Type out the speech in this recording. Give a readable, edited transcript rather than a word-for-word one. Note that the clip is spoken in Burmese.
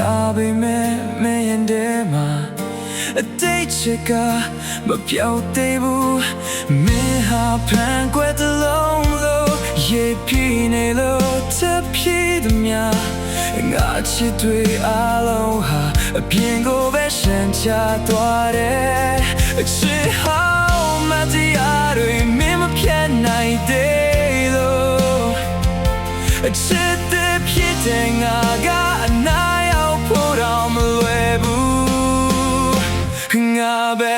ဒါပေမဲ့မင်းရင်ထဲမှာအတိတ်ချက်ကမပြောင်းသေးဘူးမင်းဟာဖန်ခွက်တစ်လုံးလို့ရေပြင်းနေလို့တစ်ပြေးသမျှငါချစ်တွေအလုံးဟာအပြင်ကိုပဲရှမ်းချသွားတယ်အချစ်ဟောင်းမတရားတွေမင်းမဖြတ်နိုင်သေးလို့အချစ်တဲ့ဖြစ်တဲ့ငါကအနာရောက်ဖို့တော့မလွယ်ဘူးငါပဲ